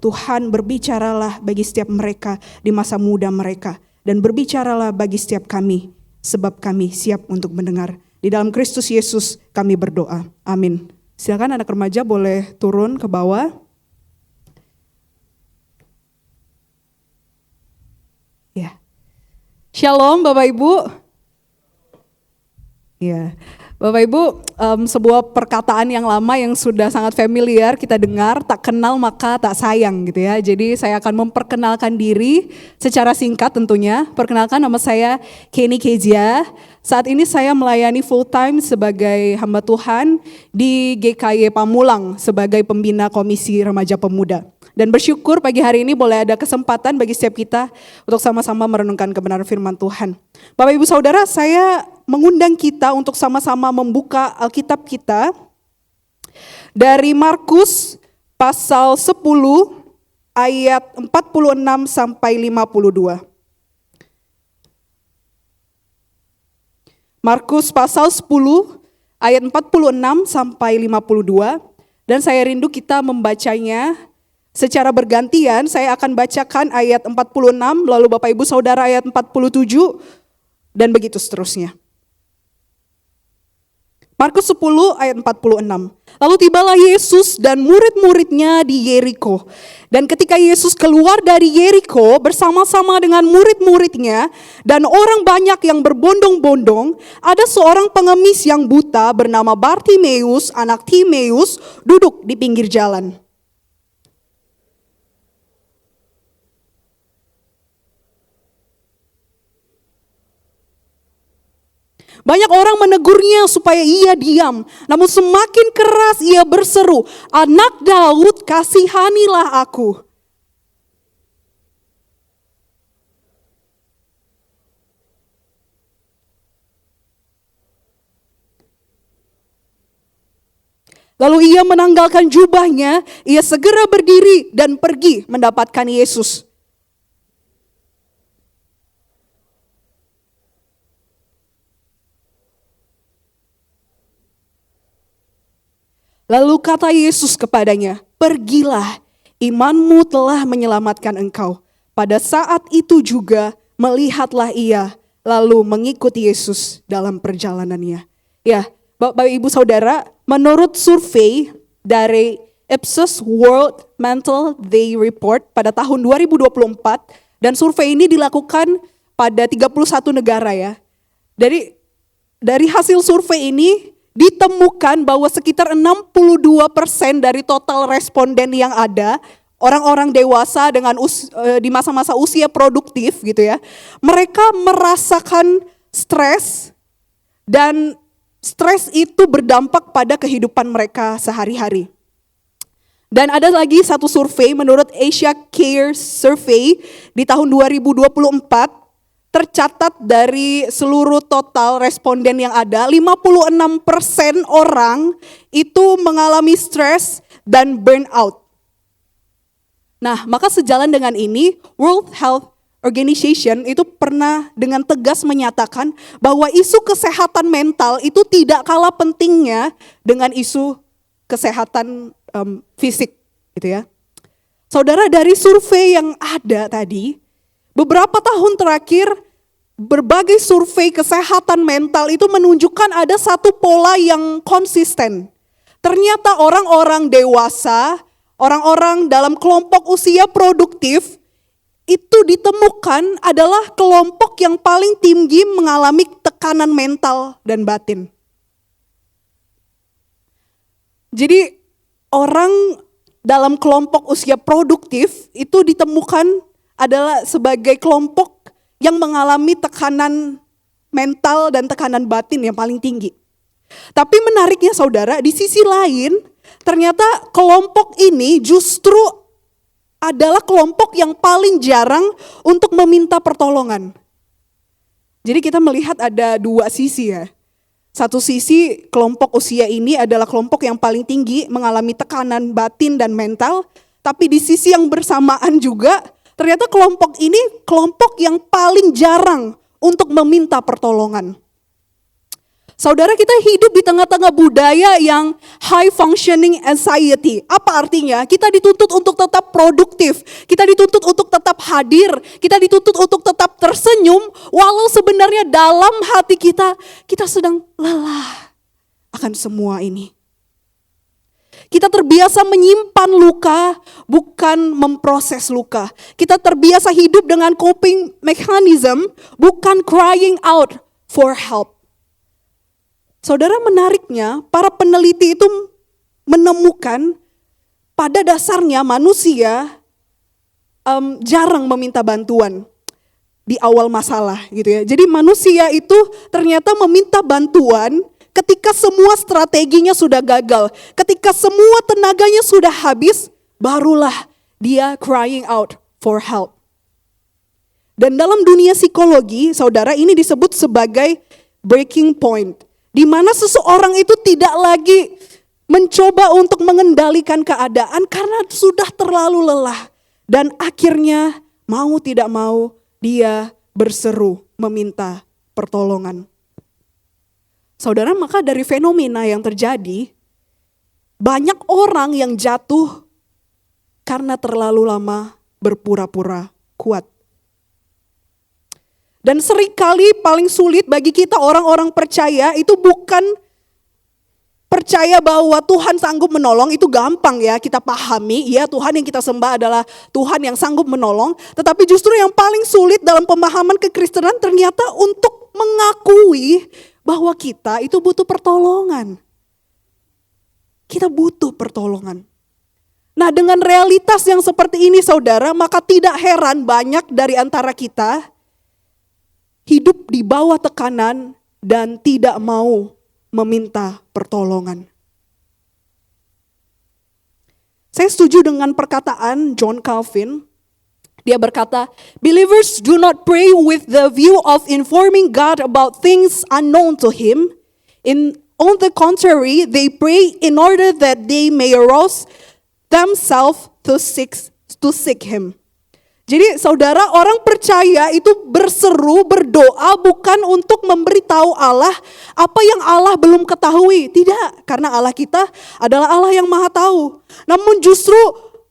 Tuhan berbicaralah bagi setiap mereka di masa muda mereka. Dan berbicaralah bagi setiap kami, sebab kami siap untuk mendengar. Di dalam Kristus Yesus kami berdoa. Amin. Silakan anak remaja boleh turun ke bawah. Ya. Shalom Bapak Ibu. Ya. Bapak Ibu, sebuah perkataan yang lama yang sudah sangat familiar kita dengar, tak kenal maka tak sayang gitu ya. Jadi saya akan memperkenalkan diri secara singkat tentunya. Perkenalkan, nama saya Kenny Kezia. Saat ini saya melayani full time sebagai hamba Tuhan di GKY Pamulang sebagai pembina Komisi Remaja Pemuda. Dan bersyukur pagi hari ini boleh ada kesempatan bagi setiap kita untuk sama-sama merenungkan kebenaran firman Tuhan. Bapak Ibu Saudara, saya mengundang kita untuk sama-sama membuka Alkitab kita dari Markus pasal 10 ayat 46 sampai 52. Markus pasal 10 ayat 46 sampai 52, dan saya rindu kita membacanya secara bergantian. Saya akan bacakan ayat 46, lalu Bapak Ibu Saudara ayat 47, dan begitu seterusnya. Markus 10 ayat 46. Lalu tibalah Yesus dan murid-muridnya di Yeriko. Dan ketika Yesus keluar dari Yeriko bersama-sama dengan murid-muridnya dan orang banyak yang berbondong-bondong, ada seorang pengemis yang buta bernama Bartimeus, anak Timeus, duduk di pinggir jalan. Banyak orang menegurnya supaya ia diam, namun semakin keras ia berseru, "Anak Daud, kasihanilah aku." Lalu ia menanggalkan jubahnya, ia segera berdiri dan pergi mendapatkan Yesus. Lalu kata Yesus kepadanya, "Pergilah, imanmu telah menyelamatkan engkau." Pada saat itu juga melihatlah ia, lalu mengikuti Yesus dalam perjalanannya. Ya, Bapak Ibu Saudara, menurut survei dari Ipsos World Mental Day Report pada tahun 2024, dan survei ini dilakukan pada 31 negara ya. Dari hasil survei ini, ditemukan bahwa sekitar 62% dari total responden yang ada, orang-orang dewasa dengan di masa-masa usia produktif gitu ya, mereka merasakan stres, dan stres itu berdampak pada kehidupan mereka sehari-hari. Dan ada lagi satu survei menurut Asia Care Survey di tahun 2024, tercatat dari seluruh total responden yang ada, 56% orang itu mengalami stres dan burnout. Nah, maka sejalan dengan ini, World Health Organization itu pernah dengan tegas menyatakan bahwa isu kesehatan mental itu tidak kalah pentingnya dengan isu kesehatan fisik, gitu ya. Saudara, dari survei yang ada tadi, beberapa tahun terakhir, berbagai survei kesehatan mental itu menunjukkan ada satu pola yang konsisten. Ternyata orang-orang dewasa, orang-orang dalam kelompok usia produktif, itu ditemukan adalah kelompok yang paling tinggi mengalami tekanan mental dan batin. Jadi orang dalam kelompok usia produktif itu ditemukan adalah sebagai kelompok yang mengalami tekanan mental dan tekanan batin yang paling tinggi. Tapi menariknya saudara, di sisi lain ternyata kelompok ini justru adalah kelompok yang paling jarang untuk meminta pertolongan. Jadi kita melihat ada dua sisi ya. Satu sisi kelompok usia ini adalah kelompok yang paling tinggi mengalami tekanan batin dan mental, tapi di sisi yang bersamaan juga ternyata kelompok ini kelompok yang paling jarang untuk meminta pertolongan. Saudara, kita hidup di tengah-tengah budaya yang high functioning anxiety. Apa artinya? Kita dituntut untuk tetap produktif, kita dituntut untuk tetap hadir, kita dituntut untuk tetap tersenyum, walau sebenarnya dalam hati kita sedang lelah akan semua ini. Kita terbiasa menyimpan luka, bukan memproses luka. Kita terbiasa hidup dengan coping mechanism, bukan crying out for help. Saudara, menariknya, para peneliti itu menemukan pada dasarnya manusia jarang meminta bantuan di awal masalah gitu ya. Jadi manusia itu ternyata meminta bantuan ketika semua strateginya sudah gagal, ketika semua tenaganya sudah habis, barulah dia crying out for help. Dan dalam dunia psikologi, saudara, ini disebut sebagai breaking point, di mana seseorang itu tidak lagi mencoba untuk mengendalikan keadaan karena sudah terlalu lelah. Dan akhirnya mau tidak mau dia berseru meminta pertolongan. Saudara, maka dari fenomena yang terjadi, banyak orang yang jatuh karena terlalu lama berpura-pura kuat. Dan seringkali paling sulit bagi kita orang-orang percaya itu bukan percaya bahwa Tuhan sanggup menolong, itu gampang ya kita pahami, ya Tuhan yang kita sembah adalah Tuhan yang sanggup menolong. Tetapi justru yang paling sulit dalam pemahaman kekristenan ternyata untuk mengakui bahwa kita itu butuh pertolongan. Kita butuh pertolongan. Nah, dengan realitas yang seperti ini saudara, maka tidak heran banyak dari antara kita hidup di bawah tekanan dan tidak mau meminta pertolongan. Saya setuju dengan perkataan John Calvin. Dia berkata, believers do not pray with the view of informing God about things unknown to Him. On the contrary, they pray in order that they may arouse themselves to seek Him. Jadi saudara, orang percaya itu berseru, berdoa bukan untuk memberitahu Allah apa yang Allah belum ketahui. Tidak, karena Allah kita adalah Allah yang maha tahu. Namun justru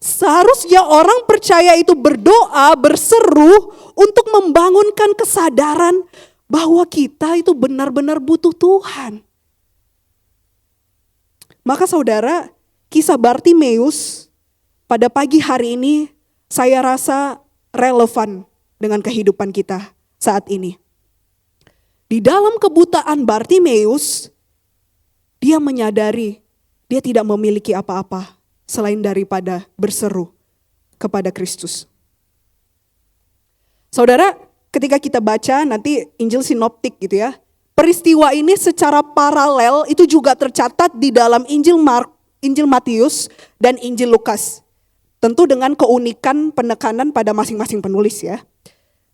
seharusnya orang percaya itu berdoa, berseru untuk membangunkan kesadaran bahwa kita itu benar-benar butuh Tuhan. Maka saudara, kisah Bartimeus pada pagi hari ini saya rasa relevan dengan kehidupan kita saat ini. Di dalam kebutaan Bartimeus, dia menyadari dia tidak memiliki apa-apa selain daripada berseru kepada Kristus. Saudara, ketika kita baca nanti Injil Sinoptik gitu ya, peristiwa ini secara paralel itu juga tercatat di dalam Injil Matius dan Injil Lukas. Tentu dengan keunikan penekanan pada masing-masing penulis ya.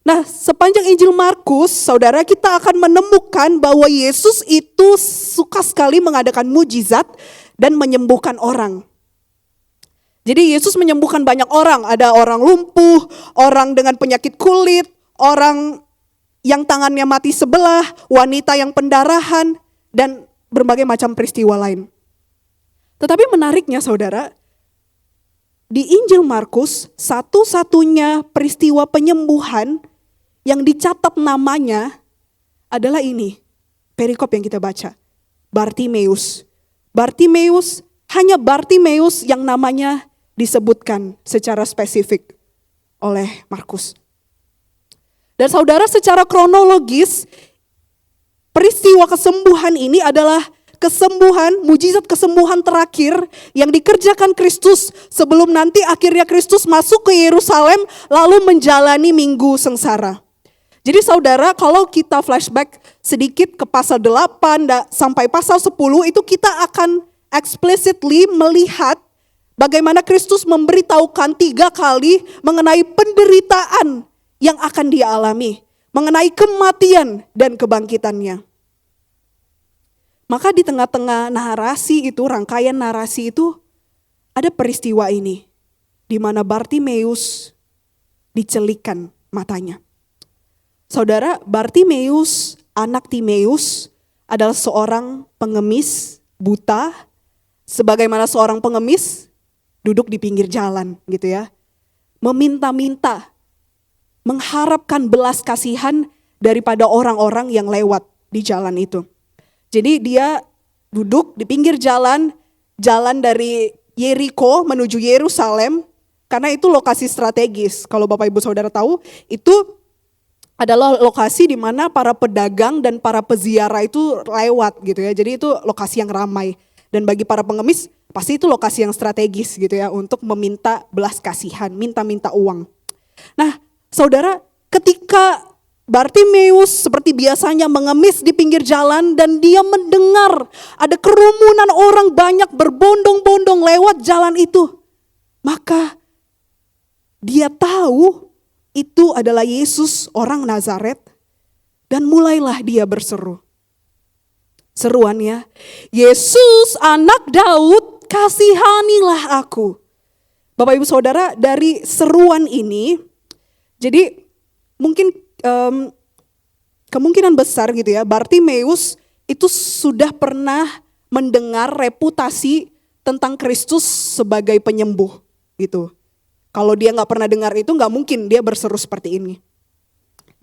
Nah, sepanjang Injil Markus, saudara, kita akan menemukan bahwa Yesus itu suka sekali mengadakan mujizat dan menyembuhkan orang. Jadi Yesus menyembuhkan banyak orang, ada orang lumpuh, orang dengan penyakit kulit, orang yang tangannya mati sebelah, wanita yang pendarahan, dan berbagai macam peristiwa lain. Tetapi menariknya saudara, di Injil Markus, satu-satunya peristiwa penyembuhan yang dicatat namanya adalah ini, perikop yang kita baca, Bartimeus. Bartimeus, hanya Bartimeus yang namanya disebutkan secara spesifik oleh Markus. Dan saudara, secara kronologis, peristiwa kesembuhan ini adalah kesembuhan, mujizat kesembuhan terakhir yang dikerjakan Kristus sebelum nanti akhirnya Kristus masuk ke Yerusalem lalu menjalani minggu sengsara. Jadi saudara, kalau kita flashback sedikit ke pasal 8 sampai pasal 10 itu kita akan explicitly melihat bagaimana Kristus memberitahukan 3 kali mengenai penderitaan yang akan dia alami, mengenai kematian dan kebangkitannya. Maka di tengah-tengah narasi itu, rangkaian narasi itu, ada peristiwa ini, di mana Bartimeus dicelikan matanya. Saudara, Bartimeus, anak Timeus, adalah seorang pengemis buta, sebagaimana seorang pengemis duduk di pinggir jalan gitu ya. Meminta-minta, mengharapkan belas kasihan daripada orang-orang yang lewat di jalan itu. Jadi dia duduk di pinggir jalan dari Yeriko menuju Yerusalem, karena itu lokasi strategis. Kalau Bapak Ibu Saudara tahu, itu adalah lokasi di mana para pedagang dan para peziarah itu lewat gitu ya. Jadi itu lokasi yang ramai. Dan bagi para pengemis, pasti itu lokasi yang strategis gitu ya, untuk meminta belas kasihan, minta-minta uang. Nah, saudara, ketika Bartimeus seperti biasanya mengemis di pinggir jalan dan dia mendengar ada kerumunan orang banyak berbondong-bondong lewat jalan itu, maka dia tahu itu adalah Yesus orang Nazaret dan mulailah dia berseru. Seruannya, Yesus anak Daud, kasihanilah aku. Bapak Ibu Saudara, dari seruan ini, jadi mungkin kemungkinan besar gitu ya, Bartimeus itu sudah pernah mendengar reputasi tentang Kristus sebagai penyembuh gitu. Kalau dia nggak pernah dengar itu, nggak mungkin dia berseru seperti ini.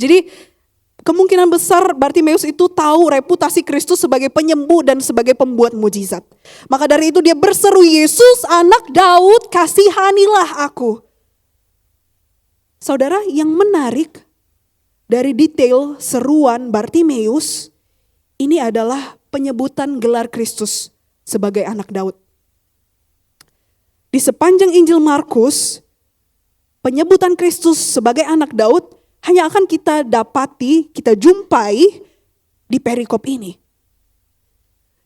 Jadi kemungkinan besar Bartimeus itu tahu reputasi Kristus sebagai penyembuh dan sebagai pembuat mujizat. Maka dari itu dia berseru, Yesus anak Daud, kasihanilah aku. Saudara, yang menarik dari detail seruan Bartimeus, ini adalah penyebutan gelar Kristus sebagai anak Daud. Di sepanjang Injil Markus, penyebutan Kristus sebagai anak Daud hanya akan kita dapati, kita jumpai di perikop ini.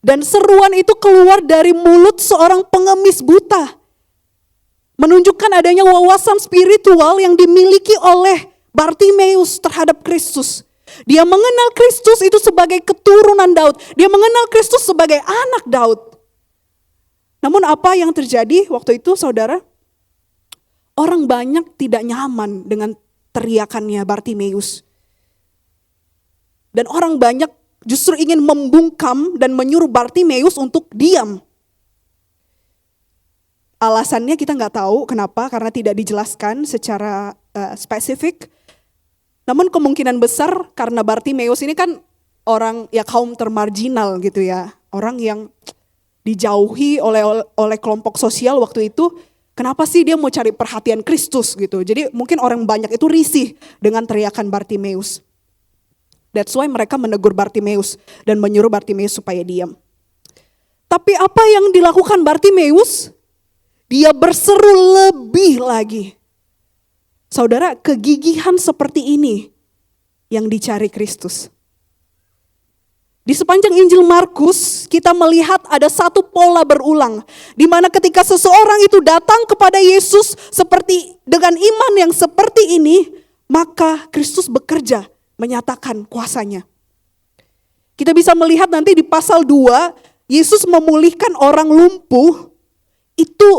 Dan seruan itu keluar dari mulut seorang pengemis buta, menunjukkan adanya wawasan spiritual yang dimiliki oleh Bartimeus terhadap Kristus. Dia mengenal Kristus itu sebagai keturunan Daud. Dia mengenal Kristus sebagai anak Daud. Namun apa yang terjadi waktu itu, saudara? Orang banyak tidak nyaman dengan teriakannya Bartimeus. Dan orang banyak justru ingin membungkam dan menyuruh Bartimeus untuk diam. Alasannya kita nggak tahu kenapa, karena tidak dijelaskan secara spesifik. Namun kemungkinan besar karena Bartimeus ini kan orang ya kaum termarginal gitu ya. Orang yang dijauhi oleh kelompok sosial waktu itu. Kenapa sih dia mau cari perhatian Kristus gitu. Jadi mungkin orang banyak itu risih dengan teriakan Bartimeus. That's why mereka menegur Bartimeus dan menyuruh Bartimeus supaya diam. Tapi apa yang dilakukan Bartimeus? Dia berseru lebih lagi. Saudara, kegigihan seperti ini yang dicari Kristus. Di sepanjang Injil Markus, kita melihat ada satu pola berulang, di mana ketika seseorang itu datang kepada Yesus seperti dengan iman yang seperti ini, maka Kristus bekerja menyatakan kuasanya. Kita bisa melihat nanti di pasal 2, Yesus memulihkan orang lumpuh itu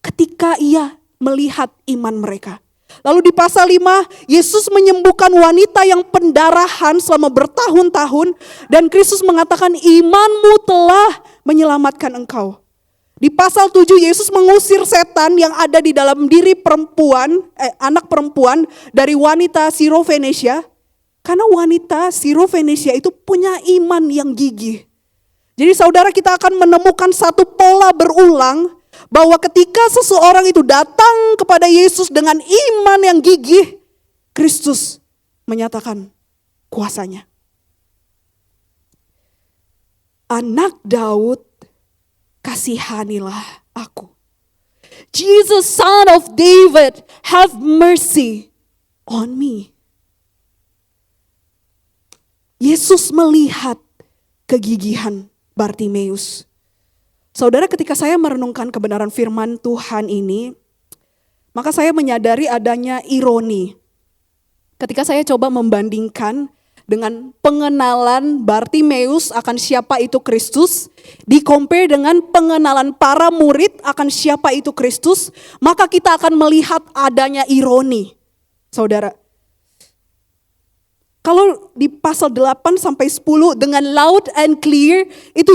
ketika ia melihat iman mereka. Lalu di pasal 5, Yesus menyembuhkan wanita yang pendarahan selama bertahun-tahun. Dan Kristus mengatakan, imanmu telah menyelamatkan engkau. Di pasal 7, Yesus mengusir setan yang ada di dalam diri anak perempuan dari wanita Sirofenesia. Karena wanita Sirofenesia itu punya iman yang gigih. Jadi saudara, kita akan menemukan satu pola berulang, bahwa ketika seseorang itu datang kepada Yesus dengan iman yang gigih, Kristus menyatakan kuasanya. Anak Daud, kasihanilah aku. Jesus, son of David, have mercy on me. Yesus melihat kegigihan Bartimeus. Saudara, ketika saya merenungkan kebenaran firman Tuhan ini, maka saya menyadari adanya ironi. Ketika saya coba membandingkan dengan pengenalan Bartimeus akan siapa itu Kristus, di-compare dengan pengenalan para murid akan siapa itu Kristus, maka kita akan melihat adanya ironi. Saudara, Kalau di pasal 8 sampai 10 dengan loud and clear, itu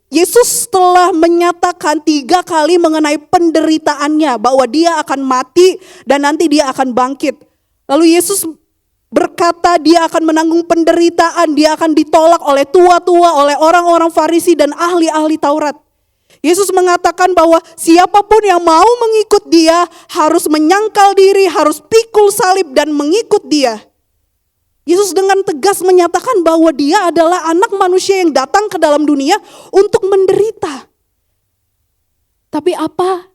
Yesus telah menyatakan 3 kali mengenai penderitaannya, bahwa dia akan mati dan nanti dia akan bangkit. Lalu Yesus berkata dia akan menanggung penderitaan, dia akan ditolak oleh tua-tua, oleh orang-orang Farisi dan ahli-ahli Taurat. Yesus mengatakan bahwa siapapun yang mau mengikut dia harus menyangkal diri, harus pikul salib dan mengikut dia. Yesus dengan tegas menyatakan bahwa dia adalah anak manusia yang datang ke dalam dunia untuk menderita. Tapi apa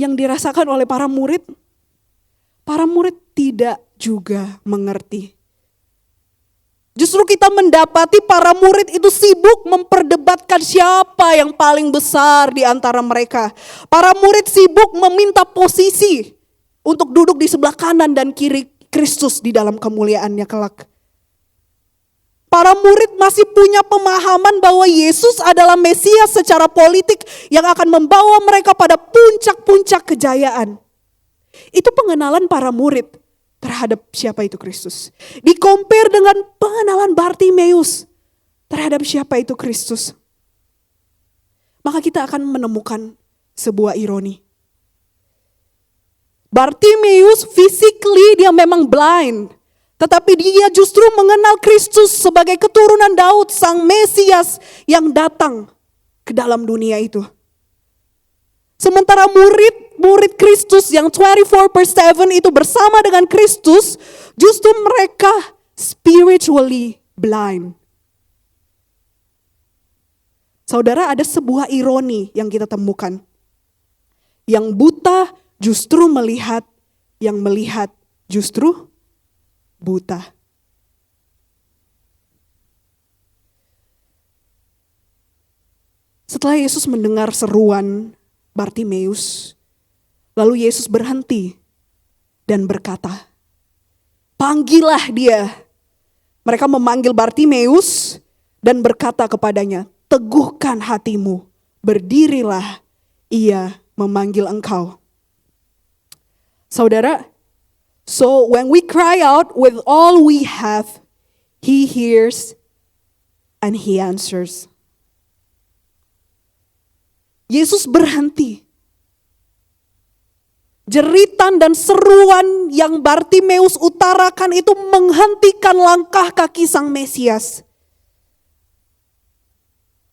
yang dirasakan oleh para murid? Para murid tidak juga mengerti. Justru kita mendapati para murid itu sibuk memperdebatkan siapa yang paling besar di antara mereka. Para murid sibuk meminta posisi untuk duduk di sebelah kanan dan kiri Kristus di dalam kemuliaannya kelak. Para murid masih punya pemahaman bahwa Yesus adalah Mesias secara politik yang akan membawa mereka pada puncak-puncak kejayaan. Itu pengenalan para murid terhadap siapa itu Kristus. Di-compare dengan pengenalan Bartimeus terhadap siapa itu Kristus. Maka kita akan menemukan sebuah ironi. Bartimeus physically dia memang blind. Tetapi dia justru mengenal Kristus sebagai keturunan Daud, sang Mesias yang datang ke dalam dunia itu. Sementara murid Kristus yang 24/7 itu bersama dengan Kristus, justru mereka spiritually blind. Saudara, ada sebuah ironi yang kita temukan. Yang buta justru melihat, yang melihat justru buta. Setelah Yesus mendengar seruan Bartimeus, lalu Yesus berhenti dan berkata, "Panggillah dia." Mereka memanggil Bartimeus dan berkata kepadanya, "Teguhkan hatimu, berdirilah, ia memanggil engkau." Saudara, so when we cry out with all we have, He hears and He answers. Yesus berhenti. Jeritan dan seruan yang Bartimeus utarakan itu menghentikan langkah kaki sang Mesias.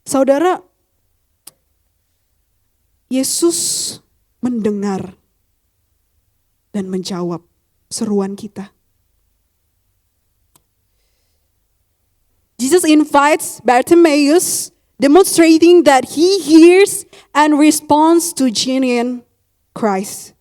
Saudara, Yesus mendengar dan menjawab seruan kita. Jesus invites Bartimaeus, demonstrating that he hears and responds to genuine Christ.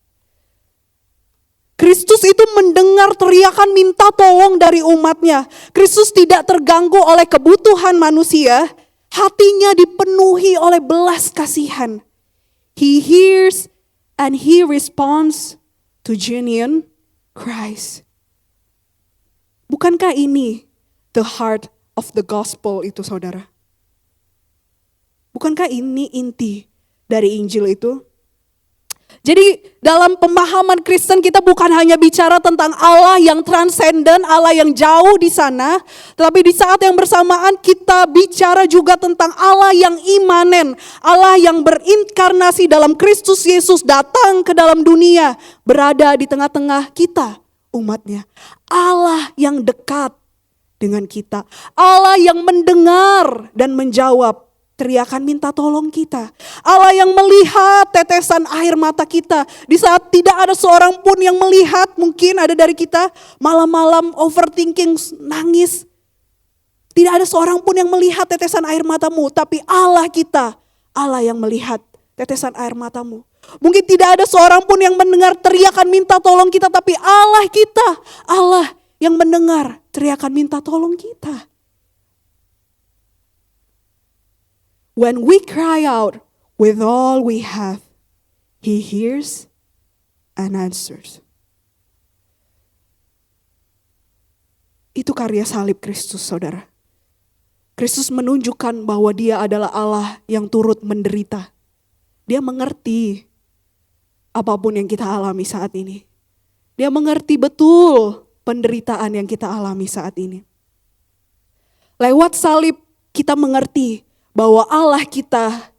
Kristus itu mendengar teriakan minta tolong dari umatnya. Kristus tidak terganggu oleh kebutuhan manusia, hatinya dipenuhi oleh belas kasihan. He hears and he responds to genuine Christ. Bukankah ini the heart of the gospel itu, saudara? Bukankah ini inti dari Injil itu? Jadi dalam pemahaman Kristen kita bukan hanya bicara tentang Allah yang transenden, Allah yang jauh di sana. Tetapi di saat yang bersamaan kita bicara juga tentang Allah yang imanen. Allah yang berinkarnasi dalam Kristus Yesus datang ke dalam dunia. Berada di tengah-tengah kita, umatnya. Allah yang dekat dengan kita. Allah yang mendengar dan menjawab teriakan minta tolong kita. Allah yang melihat tetesan air mata kita. Di saat tidak ada seorang pun yang melihat, mungkin ada dari kita malam-malam overthinking, nangis. Tidak ada seorang pun yang melihat tetesan air matamu. Tapi Allah kita, Allah yang melihat tetesan air matamu. Mungkin tidak ada seorang pun yang mendengar teriakan minta tolong kita. Tapi Allah kita, Allah yang mendengar teriakan minta tolong kita. When we cry out with all we have, He hears and answers. Itu karya salib Kristus, saudara. Kristus menunjukkan bahwa Dia adalah Allah yang turut menderita. Dia mengerti apapun yang kita alami saat ini. Dia mengerti betul penderitaan yang kita alami saat ini. Lewat salib kita mengerti bahwa Allah kita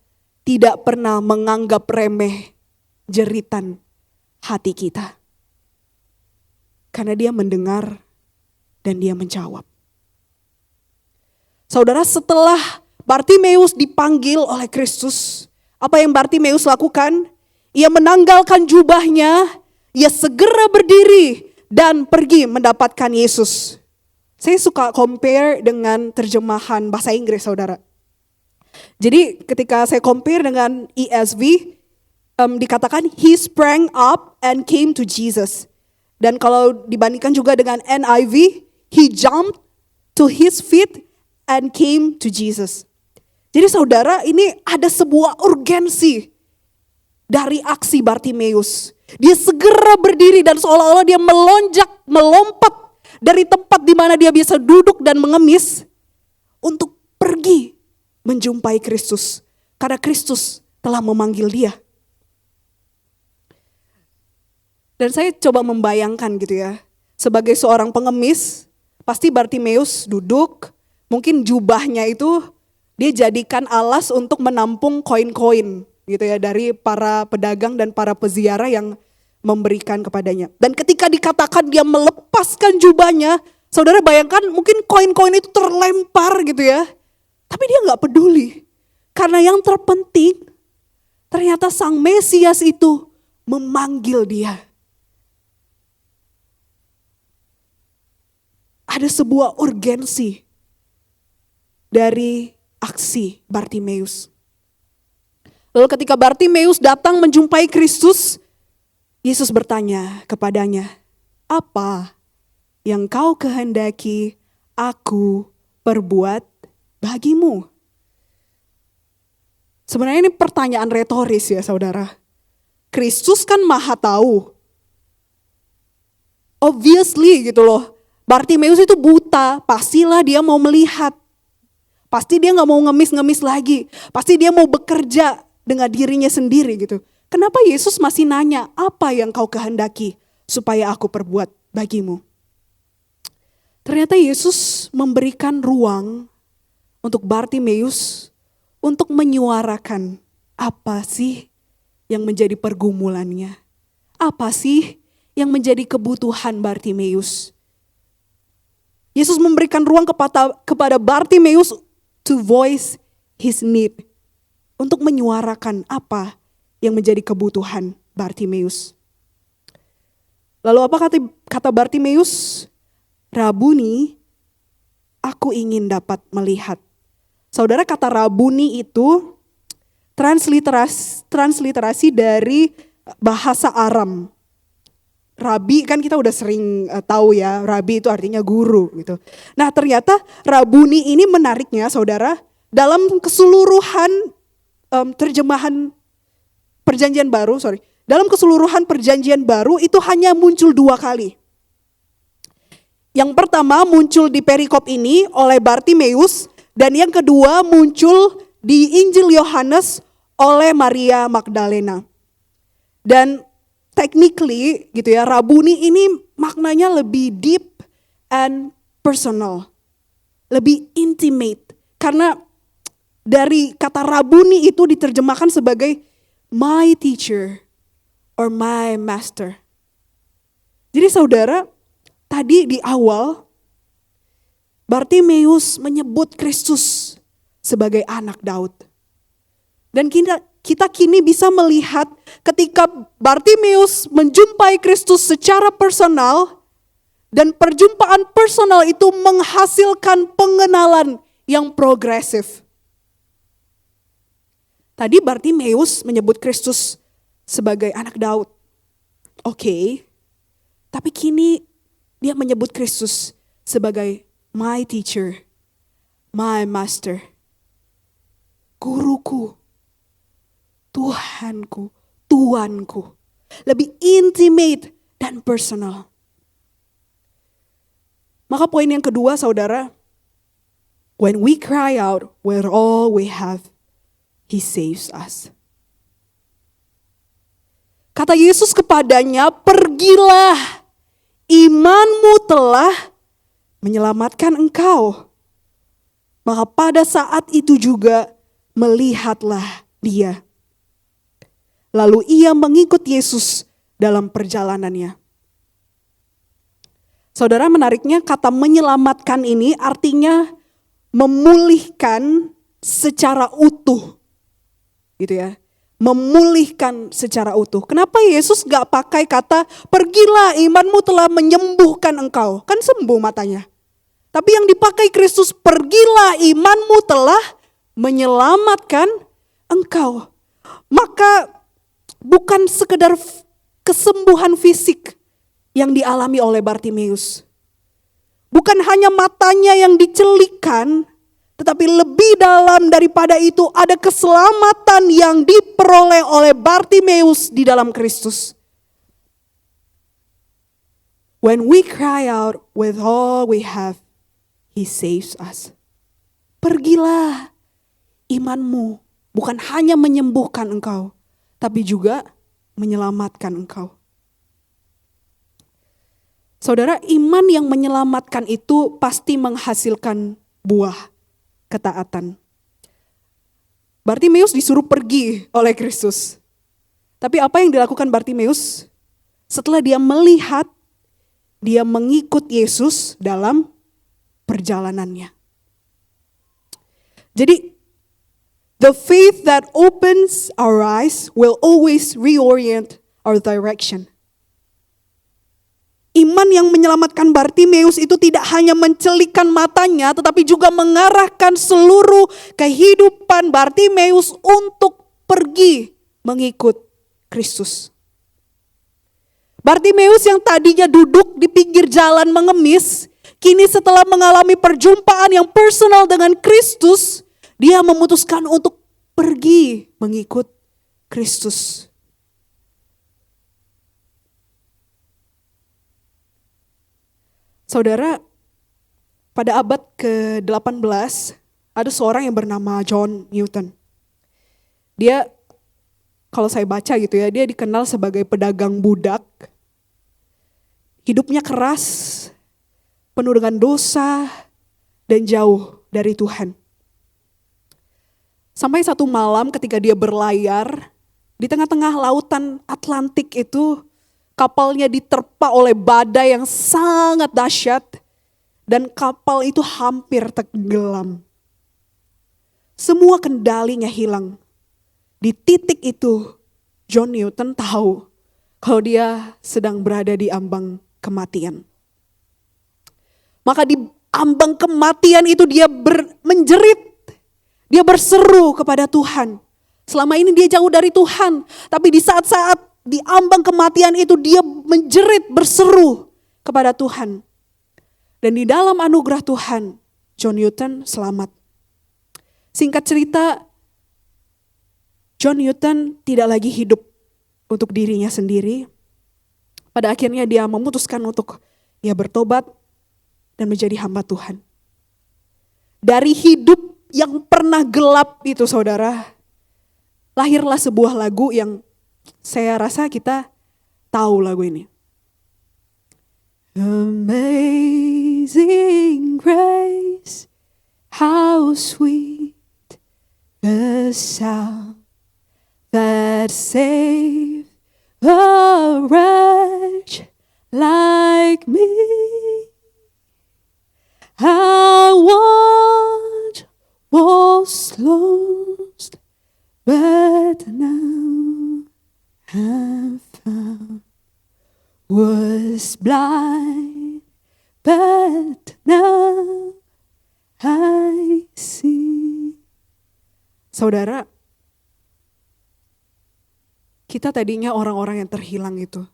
tidak pernah menganggap remeh jeritan hati kita. Karena dia mendengar dan dia menjawab. Saudara, setelah Bartimeus dipanggil oleh Kristus, apa yang Bartimeus lakukan? Ia menanggalkan jubahnya, ia segera berdiri dan pergi mendapatkan Yesus. Saya suka compare dengan terjemahan bahasa Inggris, saudara. Jadi ketika saya compare dengan ESV, dikatakan he sprang up and came to Jesus. Dan kalau dibandingkan juga dengan NIV, he jumped to his feet and came to Jesus. Jadi saudara, ini ada sebuah urgensi dari aksi Bartimeus. Dia segera berdiri dan seolah-olah dia melompat dari tempat di mana dia biasa duduk dan mengemis untuk pergi menjumpai Kristus. Karena Kristus telah memanggil dia. Dan saya coba membayangkan gitu ya, sebagai seorang pengemis, pasti Bartimeus duduk, mungkin jubahnya itu dia jadikan alas untuk menampung koin-koin gitu ya dari para pedagang dan para peziarah yang memberikan kepadanya. Dan ketika dikatakan dia melepaskan jubahnya, saudara bayangkan mungkin koin-koin itu terlempar gitu ya. Tapi dia gak peduli. Karena yang terpenting ternyata Sang Mesias itu memanggil dia. Ada sebuah urgensi dari aksi Bartimeus. Lalu ketika Bartimeus datang menjumpai Kristus, Yesus bertanya kepadanya, "Apa yang kau kehendaki aku perbuat bagimu?" Sebenarnya ini pertanyaan retoris ya saudara. Kristus kan maha tahu. Obviously gitu loh. Bartimeus itu buta, pastilah dia mau melihat. Pasti dia gak mau ngemis-ngemis lagi. Pasti dia mau bekerja dengan dirinya sendiri gitu. Kenapa Yesus masih nanya, apa yang kau kehendaki supaya aku perbuat bagimu? Ternyata Yesus memberikan ruang untuk Bartimeus untuk menyuarakan apa sih yang menjadi pergumulannya. Apa sih yang menjadi kebutuhan Bartimeus. Yesus memberikan ruang kepada Bartimeus to voice his need. Untuk menyuarakan apa yang menjadi kebutuhan Bartimeus. Lalu apa kata Bartimeus? Rabuni, aku ingin dapat melihat. Saudara, kata Rabuni itu transliterasi dari bahasa Aram. Rabi kan kita udah sering tahu ya, rabi itu artinya guru gitu. Nah ternyata Rabuni ini menariknya saudara, dalam keseluruhan terjemahan perjanjian baru, dalam keseluruhan perjanjian baru itu hanya muncul 2 kali. Yang pertama muncul di perikop ini oleh Bartimeus, dan yang kedua muncul di Injil Yohanes oleh Maria Magdalena. Dan technically gitu ya, Rabuni ini maknanya lebih deep and personal. Lebih intimate. Karena dari kata Rabuni itu diterjemahkan sebagai my teacher or my master. Jadi saudara, tadi di awal Bartimeus menyebut Kristus sebagai anak Daud. Dan kita kini bisa melihat ketika Bartimeus menjumpai Kristus secara personal, dan perjumpaan personal itu menghasilkan pengenalan yang progresif. Tadi Bartimeus menyebut Kristus sebagai anak Daud. Oke. Tapi kini dia menyebut Kristus sebagai my teacher, my master, guruku, Tuhanku, Tuanku. Lebih intimate dan personal. Maka poin yang kedua saudara, when we cry out with all we have, He saves us. Kata Yesus kepadanya, pergilah, imanmu telah menyelamatkan engkau. Maka pada saat itu juga melihatlah dia. Lalu ia mengikut Yesus dalam perjalanannya. Saudara, menariknya kata menyelamatkan ini artinya memulihkan secara utuh. Gitu ya. Memulihkan secara utuh. Kenapa Yesus gak pakai kata pergilah imanmu telah menyembuhkan engkau. Kan sembuh matanya. Tapi yang dipakai Kristus, pergilah imanmu telah menyelamatkan engkau. Maka bukan sekedar kesembuhan fisik yang dialami oleh Bartimeus. Bukan hanya matanya yang dicelikan, tetapi lebih dalam daripada itu ada keselamatan yang diperoleh oleh Bartimeus di dalam Kristus. When we cry out with all we have, He saves us. Pergilah, imanmu bukan hanya menyembuhkan engkau, tapi juga menyelamatkan engkau. Saudara, iman yang menyelamatkan itu pasti menghasilkan buah ketaatan. Bartimeus disuruh pergi oleh Kristus. Tapi apa yang dilakukan Bartimeus? Setelah dia melihat, dia mengikut Yesus dalam perjalanannya. Jadi, the faith that opens our eyes will always reorient our direction. Iman yang menyelamatkan Bartimeus itu tidak hanya mencelikan matanya, tetapi juga mengarahkan seluruh kehidupan Bartimeus untuk pergi mengikut Kristus. Bartimeus yang tadinya duduk di pinggir jalan mengemis, kini setelah mengalami perjumpaan yang personal dengan Kristus, dia memutuskan untuk pergi mengikut Kristus. Saudara, pada abad ke-18 ada seorang yang bernama John Newton. Dia, kalau saya baca gitu ya, dia dikenal sebagai pedagang budak. Hidupnya keras, penuh dengan dosa, dan jauh dari Tuhan. Sampai satu malam ketika dia berlayar, di tengah-tengah lautan Atlantik itu, kapalnya diterpa oleh badai yang sangat dahsyat, dan kapal itu hampir tenggelam. Semua kendalinya hilang. Di titik itu, John Newton tahu kalau dia sedang berada di ambang kematian. Maka di ambang kematian itu dia menjerit. Dia berseru kepada Tuhan. Selama ini dia jauh dari Tuhan. Tapi di saat-saat di ambang kematian itu dia menjerit, berseru kepada Tuhan. Dan di dalam anugerah Tuhan, John Newton selamat. Singkat cerita, John Newton tidak lagi hidup untuk dirinya sendiri. Pada akhirnya dia memutuskan untuk bertobat dan menjadi hamba Tuhan. Dari hidup yang pernah gelap itu saudara, lahirlah sebuah lagu yang saya rasa kita tahu lagu ini. Amazing grace, how sweet the sound that saved a wretch like me. I once was lost, but now I'm found. Was blind, but now I see. Saudara, kita tadinya orang-orang yang terhilang itu.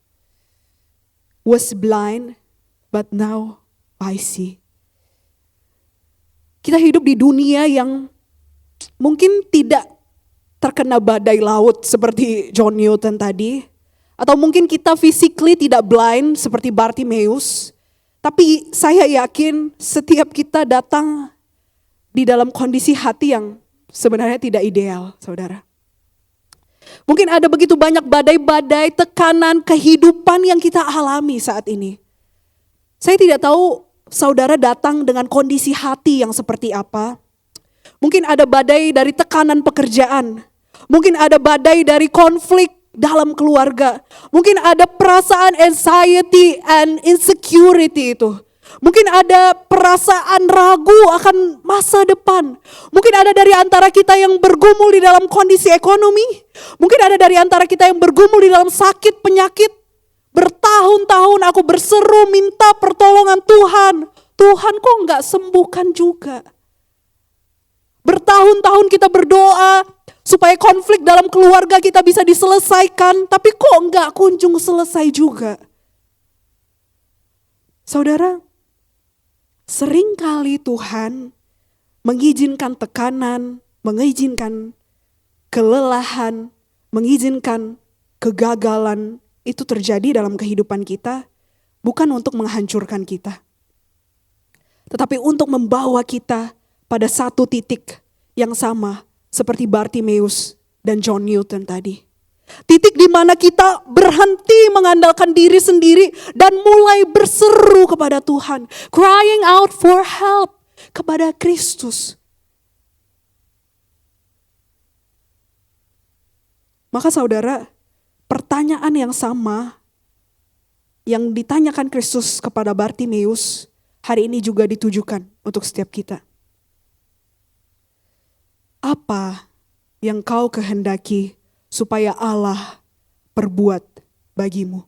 Was blind, but now I see. Kita hidup di dunia yang mungkin tidak terkena badai laut seperti John Newton tadi. Atau mungkin kita physically tidak blind seperti Bartimeus. Tapi saya yakin setiap kita datang di dalam kondisi hati yang sebenarnya tidak ideal, saudara. Mungkin ada begitu banyak badai-badai, tekanan, kehidupan yang kita alami saat ini. Saya tidak tahu saudara datang dengan kondisi hati yang seperti apa. Mungkin ada badai dari tekanan pekerjaan. Mungkin ada badai dari konflik dalam keluarga. Mungkin ada perasaan anxiety and insecurity itu. Mungkin ada perasaan ragu akan masa depan. Mungkin ada dari antara kita yang bergumul di dalam kondisi ekonomi. Mungkin ada dari antara kita yang bergumul di dalam sakit, penyakit. Bertahun-tahun aku berseru minta pertolongan Tuhan. Tuhan kok enggak sembuhkan juga. Bertahun-tahun kita berdoa supaya konflik dalam keluarga kita bisa diselesaikan. Tapi kok enggak kunjung selesai juga. Saudara, seringkali Tuhan mengizinkan tekanan, mengizinkan kelelahan, mengizinkan kegagalan itu terjadi dalam kehidupan kita, bukan untuk menghancurkan kita, tetapi untuk membawa kita pada satu titik yang sama seperti Bartimeus dan John Newton tadi. Titik di mana kita berhenti mengandalkan diri sendiri dan mulai berseru kepada Tuhan. Crying out for help kepada Kristus. Maka saudara, pertanyaan yang sama yang ditanyakan Kristus kepada Bartimeus hari ini juga ditujukan untuk setiap kita. Apa yang kau kehendaki supaya Allah perbuat bagimu?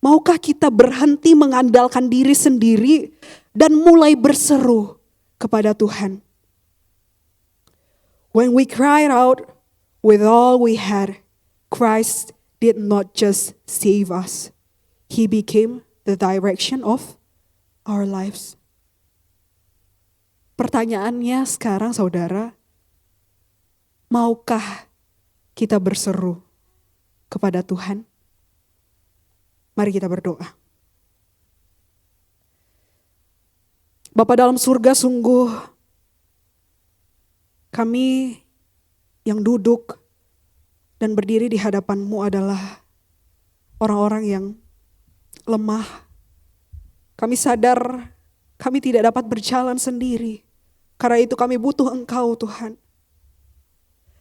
Maukah kita berhenti mengandalkan diri sendiri dan mulai berseru kepada Tuhan? When we cried out with all we had, Christ did not just save us. He became the direction of our lives. Pertanyaannya sekarang saudara, maukah kita berseru kepada Tuhan? Mari kita berdoa. Bapa dalam surga, sungguh kami yang duduk dan berdiri di hadapan-Mu adalah orang-orang yang lemah. Kami sadar kami tidak dapat berjalan sendiri. Karena itu kami butuh Engkau Tuhan.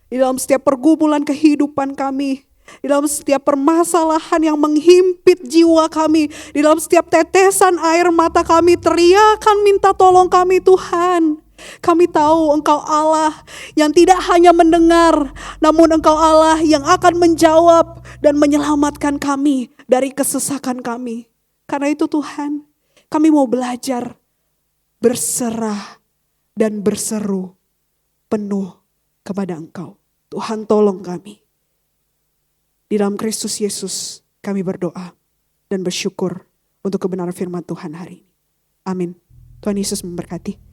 Di dalam setiap pergumulan kehidupan kami, di dalam setiap permasalahan yang menghimpit jiwa kami, di dalam setiap tetesan air mata kami, teriakan minta tolong kami Tuhan. Kami tahu Engkau Allah yang tidak hanya mendengar, namun Engkau Allah yang akan menjawab dan menyelamatkan kami dari kesesakan kami. Karena itu Tuhan, kami mau belajar berserah dan berseru penuh kepada Engkau. Tuhan tolong kami. Di dalam Kristus Yesus kami berdoa dan bersyukur untuk kebenaran firman Tuhan hari ini. Amin. Tuhan Yesus memberkati.